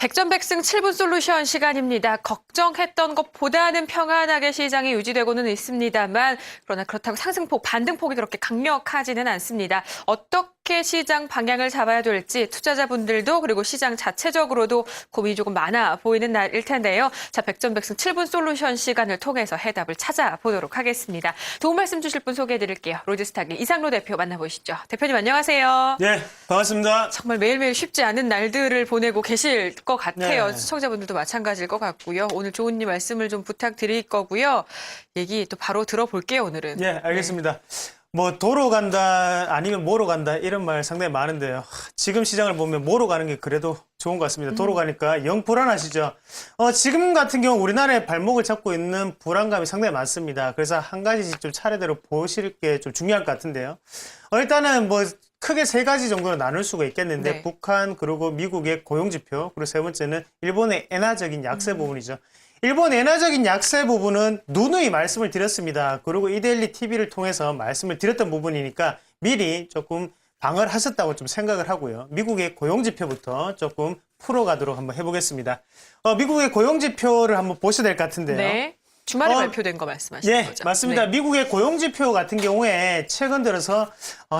백전백승 7분 솔루션 시간입니다. 걱정했던 것보다는 평안하게 시장이 유지되고는 있습니다만 그러나 그렇다고 상승폭, 반등폭이 그렇게 강력하지는 않습니다. 어떻게 시장 방향을 잡아야 될지 투자자분들도 그리고 시장 자체적으로도 고민이 조금 많아 보이는 날일 텐데요. 자, 백전백승 7분 솔루션 시간을 통해서 해답을 찾아보도록 하겠습니다. 도움 말씀 주실 분 소개해드릴게요. 로지스타기 이상로 대표 만나보시죠. 대표님 안녕하세요. 네, 반갑습니다. 정말 매일매일 쉽지 않은 날들을 보내고 계실 것 같아요. 네. 시청자분들도 마찬가지일 것 같고요. 오늘 좋은 일 말씀을 좀 부탁드릴 거고요. 얘기 또 바로 들어볼게요, 오늘은. 네, 알겠습니다. 뭐 도로 간다 아니면 뭐로 간다 이런 말 상당히 많은데요. 지금 시장을 보면 뭐로 가는 게 그래도 좋은 것 같습니다. 도로 가니까 영 불안하시죠? 지금 같은 경우 우리나라의 발목을 잡고 있는 불안감이 상당히 많습니다. 그래서 한 가지씩 좀 차례대로 보실 게 좀 중요할 것 같은데요. 일단은 뭐 크게 세 가지 정도로 나눌 수가 있겠는데 네. 북한 그리고 미국의 고용지표 그리고 세 번째는 일본의 엔화적인 약세 부분이죠. 일본 엔화적인 약세 부분은 누누이 말씀을 드렸습니다. 그리고 이데일리 TV를 통해서 말씀을 드렸던 부분이니까 미리 조금 방어를 하셨다고 좀 생각을 하고요. 미국의 고용지표부터 조금 풀어가도록 한번 해보겠습니다. 미국의 고용지표를 한번 보셔야 될 것 같은데요. 네. 주말에 발표된 거 말씀하시는 네, 거죠? 맞습니다. 네. 미국의 고용지표 같은 경우에 최근 들어서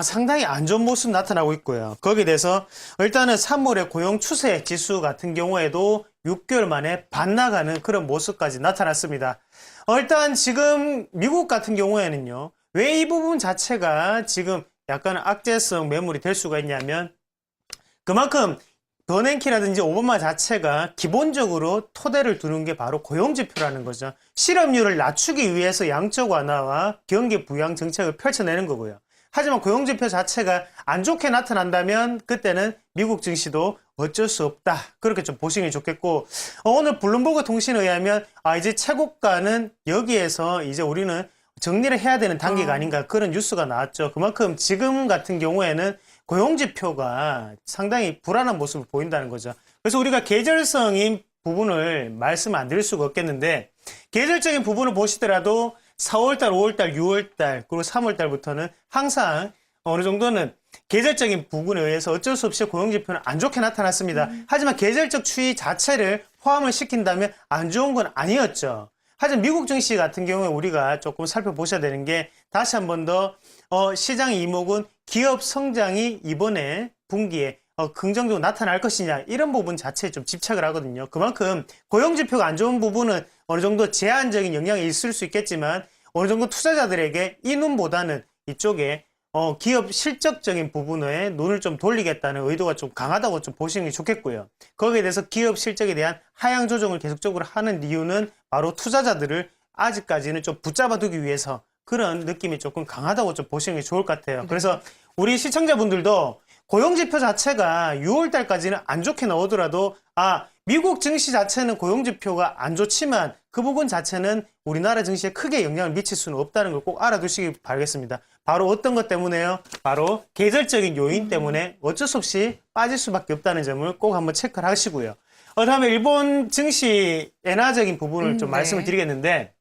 상당히 안 좋은 모습 나타나고 있고요. 거기에 대해서 일단은 3월의 고용 추세 지수 같은 경우에도 6개월 만에 반나가는 그런 모습까지 나타났습니다. 일단 지금 미국 같은 경우에는요. 왜 이 부분 자체가 지금 약간 악재성 매물이 될 수가 있냐면 그만큼 버냉키라든지 오바마 자체가 기본적으로 토대를 두는 게 바로 고용지표라는 거죠. 실업률을 낮추기 위해서 양적 완화와 경기 부양 정책을 펼쳐내는 거고요. 하지만 고용지표 자체가 안 좋게 나타난다면 그때는 미국 증시도 어쩔 수 없다. 그렇게 좀 보시는 게 좋겠고 오늘 블룸버그 통신에 의하면 이제 최고가는 여기에서 이제 우리는 정리를 해야 되는 단계가 아닌가 그런 뉴스가 나왔죠. 그만큼 지금 같은 경우에는 고용지표가 상당히 불안한 모습을 보인다는 거죠. 그래서 우리가 계절성인 부분을 말씀 안 드릴 수가 없겠는데 계절적인 부분을 보시더라도 4월달, 5월달, 6월달 그리고 3월달부터는 항상 어느 정도는 계절적인 부분에 의해서 어쩔 수 없이 고용지표는 안 좋게 나타났습니다. 하지만 계절적 추이 자체를 포함을 시킨다면 안 좋은 건 아니었죠. 하지만 미국 증시 같은 경우에 우리가 조금 살펴보셔야 되는 게 다시 한 번 더 시장의 이목은 기업 성장이 이번에 분기에 긍정적으로 나타날 것이냐 이런 부분 자체에 좀 집착을 하거든요. 그만큼 고용지표가 안 좋은 부분은 어느 정도 제한적인 영향이 있을 수 있겠지만 어느 정도 투자자들에게 이 눈보다는 이쪽에 기업 실적적인 부분에 눈을 좀 돌리겠다는 의도가 좀 강하다고 좀 보시는 게 좋겠고요. 거기에 대해서 기업 실적에 대한 하향 조정을 계속적으로 하는 이유는 바로 투자자들을 아직까지는 좀 붙잡아 두기 위해서 그런 느낌이 조금 강하다고 좀 보시는 게 좋을 것 같아요. 그래서 우리 시청자분들도 고용지표 자체가 6월 달까지는 안 좋게 나오더라도 미국 증시 자체는 고용지표가 안 좋지만 그 부분 자체는 우리나라 증시에 크게 영향을 미칠 수는 없다는 걸 꼭 알아두시기 바라겠습니다. 바로 어떤 것 때문에요? 바로 계절적인 요인 때문에 어쩔 수 없이 빠질 수밖에 없다는 점을 꼭 한번 체크를 하시고요. 다음에 일본 증시 엔화적인 부분을 좀 말씀을 드리겠는데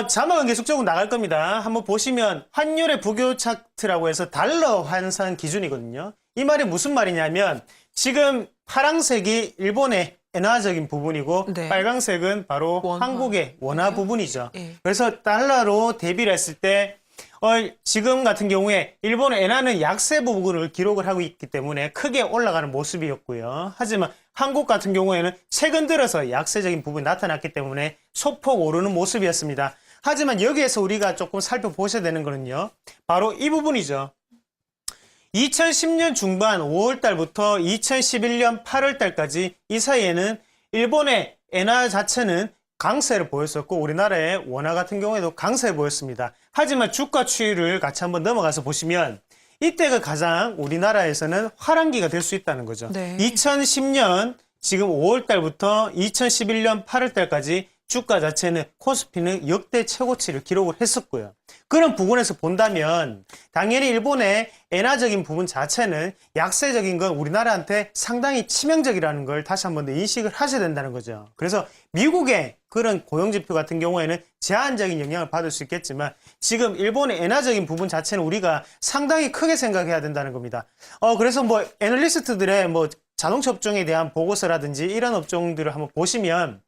자막은 계속적으로 나갈 겁니다. 한번 보시면 환율의 부교 차트라고 해서 달러 환산 기준이거든요. 이 말이 무슨 말이냐면 지금 파란색이 일본의 엔화적인 부분이고 네. 빨간색은 바로 원화. 한국의 원화 부분이죠. 네. 그래서 달러로 대비를 했을 때 지금 같은 경우에 일본의 엔화는 약세 부분을 기록을 하고 있기 때문에 크게 올라가는 모습이었고요. 하지만 한국 같은 경우에는 최근 들어서 약세적인 부분이 나타났기 때문에 소폭 오르는 모습이었습니다. 하지만 여기에서 우리가 조금 살펴보셔야 되는 거는요. 바로 이 부분이죠. 2010년 중반 5월 달부터 2011년 8월 달까지 이 사이에는 일본의 엔화 자체는 강세를 보였었고 우리나라의 원화 같은 경우에도 강세를 보였습니다. 하지만 주가 추이를 같이 한번 넘어가서 보시면 이때가 가장 우리나라에서는 화랑기가 될 수 있다는 거죠. 네. 2010년 지금 5월 달부터 2011년 8월 달까지 주가 자체는 코스피는 역대 최고치를 기록을 했었고요. 그런 부분에서 본다면 당연히 일본의 엔화적인 부분 자체는 약세적인 건 우리나라한테 상당히 치명적이라는 걸 다시 한 번 더 인식을 하셔야 된다는 거죠. 그래서 미국의 그런 고용지표 같은 경우에는 제한적인 영향을 받을 수 있겠지만 지금 일본의 엔화적인 부분 자체는 우리가 상당히 크게 생각해야 된다는 겁니다. 그래서 뭐 애널리스트들의 뭐 자동차 업종에 대한 보고서라든지 이런 업종들을 한번 보시면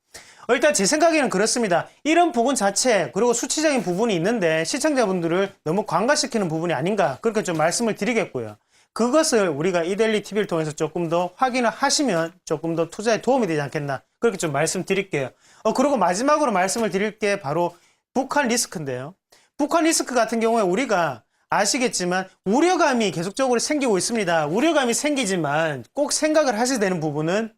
일단 제 생각에는 그렇습니다. 이런 부분 자체 그리고 수치적인 부분이 있는데 시청자분들을 너무 관가시키는 부분이 아닌가 그렇게 좀 말씀을 드리겠고요. 그것을 우리가 이데일리 TV를 통해서 조금 더 확인을 하시면 조금 더 투자에 도움이 되지 않겠나 그렇게 좀 말씀드릴게요. 그리고 마지막으로 말씀을 드릴 게 바로 북한 리스크인데요. 북한 리스크 같은 경우에 우리가 아시겠지만 우려감이 계속적으로 생기고 있습니다. 우려감이 생기지만 꼭 생각을 하셔야 되는 부분은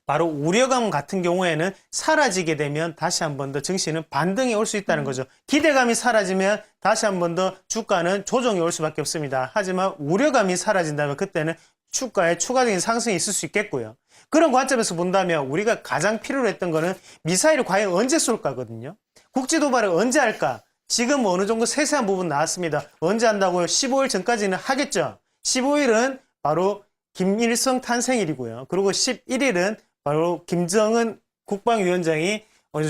바로 우려감 같은 경우에는 사라지게 되면 다시 한 번 더 증시는 반등이 올 수 있다는 거죠. 기대감이 사라지면 다시 한 번 더 주가는 조정이 올 수밖에 없습니다. 하지만 우려감이 사라진다면 그때는 주가에 추가적인 상승이 있을 수 있겠고요. 그런 관점에서 본다면 우리가 가장 필요로 했던 거는 미사일을 과연 언제 쏠까거든요. 국지 도발을 언제 할까? 지금 어느 정도 세세한 부분 나왔습니다. 언제 한다고요? 15일 전까지는 하겠죠. 15일은 바로 김일성 탄생일이고요. 그리고 11일은 바로 김정은 국방위원장이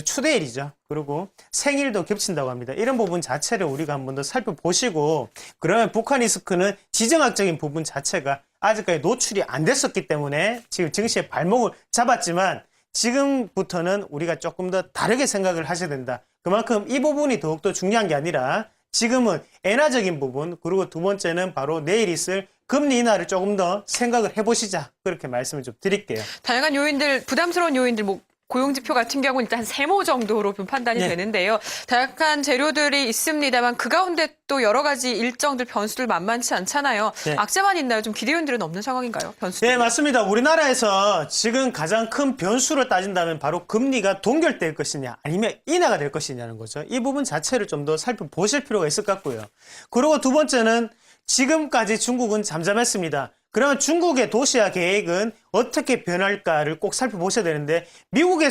추대일이죠. 그리고 생일도 겹친다고 합니다. 이런 부분 자체를 우리가 한 번 더 살펴보시고 그러면 북한 리스크는 지정학적인 부분 자체가 아직까지 노출이 안 됐었기 때문에 지금 증시의 발목을 잡았지만 지금부터는 우리가 조금 더 다르게 생각을 하셔야 된다. 그만큼 이 부분이 더욱더 중요한 게 아니라 지금은 엔화적인 부분 그리고 두 번째는 바로 내일 있을 금리 인하를 조금 더 생각을 해보시자 그렇게 말씀을 좀 드릴게요. 다양한 요인들, 부담스러운 요인들, 뭐 고용지표 같은 경우는 일단 세모 정도로 좀 판단이 네. 되는데요. 다양한 재료들이 있습니다만 그 가운데 또 여러 가지 일정들 변수들 만만치 않잖아요. 네. 악재만 있나요? 좀 기대 요인들은 없는 상황인가요? 변수들? 네, 맞습니다. 우리나라에서 지금 가장 큰 변수로 따진다면 바로 금리가 동결될 것이냐 아니면 인하가 될 것이냐는 거죠. 이 부분 자체를 좀 더 살펴보실 필요가 있을 것 같고요. 그리고 두 번째는 지금까지 중국은 잠잠했습니다. 그러면 중국의 도시화 계획은 어떻게 변할까를 꼭 살펴보셔야 되는데 미국의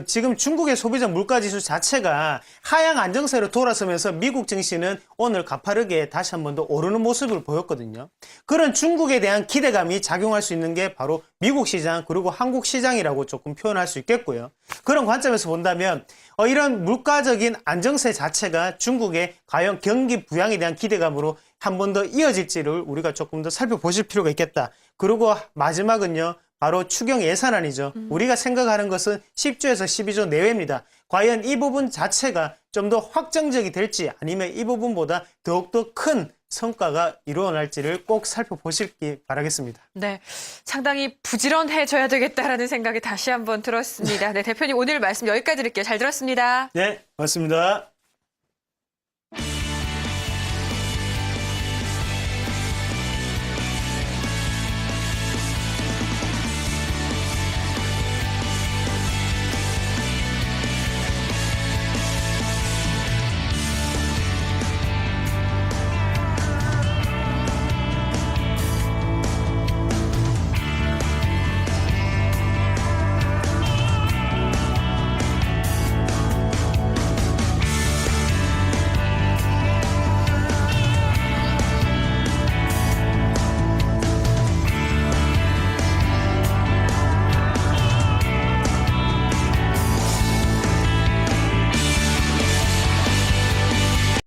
지금 중국의 소비자 물가지수 자체가 하향 안정세로 돌아서면서 미국 증시는 오늘 가파르게 다시 한 번 더 오르는 모습을 보였거든요. 그런 중국에 대한 기대감이 작용할 수 있는 게 바로 미국 시장 그리고 한국 시장이라고 조금 표현할 수 있겠고요. 그런 관점에서 본다면 이런 물가적인 안정세 자체가 중국의 과연 경기 부양에 대한 기대감으로 한 번 더 이어질지를 우리가 조금 더 살펴보실 필요가 있겠다. 그리고 마지막은요. 바로 추경 예산안이죠. 우리가 생각하는 것은 10조에서 12조 내외입니다. 과연 이 부분 자체가 좀 더 확정적이 될지 아니면 이 부분보다 더욱더 큰 성과가 이루어날지를 꼭 살펴보시기 바라겠습니다. 네, 상당히 부지런해져야 되겠다라는 생각이 다시 한번 들었습니다. 네, 대표님 오늘 말씀 여기까지 드릴게요. 잘 들었습니다. 네, 고맙습니다.